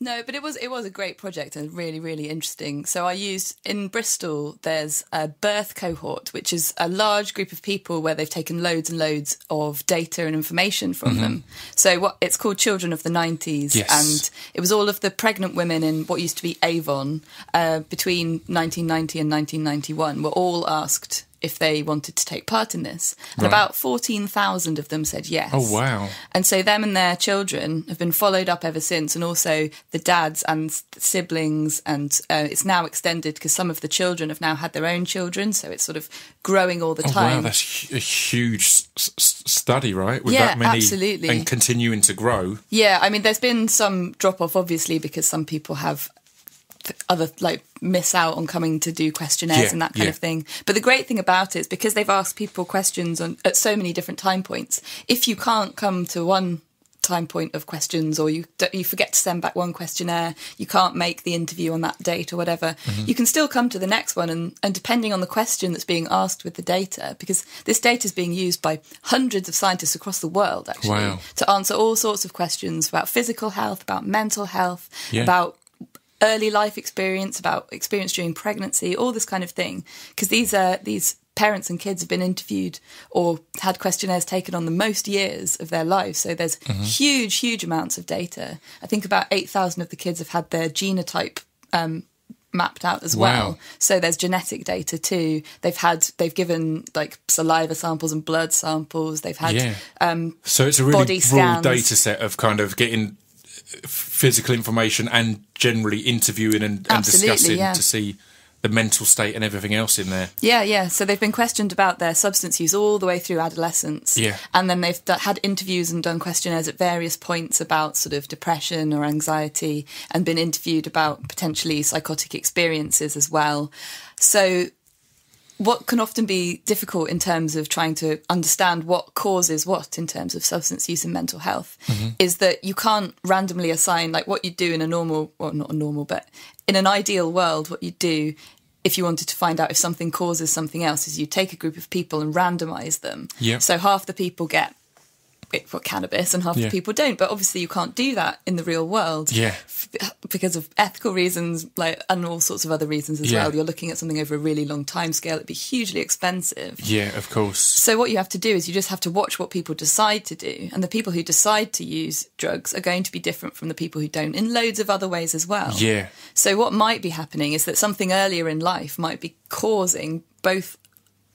No, but it was a great project and really, really interesting. So I used, in Bristol, there's a birth cohort, which is a large group of people where they've taken loads and loads of data and information from them. So it's called Children of the 90s. Yes. And it was all of the pregnant women in what used to be Avon between 1990 and 1991 were all asked if they wanted to take part in this. And about 14,000 of them said yes. Oh, wow. And so them and their children have been followed up ever since, and also the dads and siblings, and it's now extended because some of the children have now had their own children, so it's sort of growing all the time. Wow, that's a huge study, right? With Yeah, that many, absolutely. and continuing to grow. Yeah, I mean, there's been some drop-off, obviously, because some people have miss out on coming to do questionnaires and that kind of thing. But the great thing about it is because they've asked people questions at so many different time points, if you can't come to one time point of questions, or you forget to send back one questionnaire, you can't make the interview on that date or whatever, you can still come to the next one, and depending on the question that's being asked with the data, because this data is being used by hundreds of scientists across the world, actually, to answer all sorts of questions about physical health, about mental health, about early life experience, about experience during pregnancy, all this kind of thing. Because these parents and kids have been interviewed or had questionnaires taken on the most years of their lives. So there's huge amounts of data. I think about 8,000 of the kids have had their genotype mapped out as well. So there's genetic data too. They've given like saliva samples and blood samples. They've had so it's a really body broad scans. data set of kind of getting physical information and generally interviewing and discussing to see the mental state and everything else in there. Yeah. So they've been questioned about their substance use all the way through adolescence. Yeah. And then they've had interviews and done questionnaires at various points about sort of depression or anxiety, and been interviewed about potentially psychotic experiences as well. So what can often be difficult in terms of trying to understand what causes what in terms of substance use and mental health is that you can't randomly assign, like what you do in a normal, well, not a normal, but in an ideal world, what you do if you wanted to find out if something causes something else is you take a group of people and randomise them. Yeah. So half the people get cannabis and half the people don't, but obviously you can't do that in the real world because of ethical reasons, and all sorts of other reasons as well. You're looking at something over a really long time scale. It'd be hugely expensive. Yeah, of course. So what you have to do is you just have to watch what people decide to do, and the people who decide to use drugs are going to be different from the people who don't in loads of other ways as well. Yeah. So what might be happening is that something earlier in life might be causing both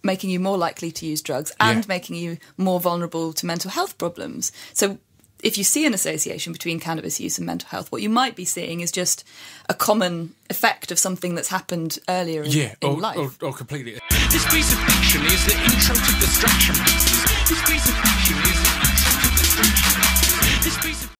making you more likely to use drugs and making you more vulnerable to mental health problems. So if you see an association between cannabis use and mental health, what you might be seeing is just a common effect of something that's happened earlier in life. Or completely. This piece of fiction is the intro to distraction pieces. This piece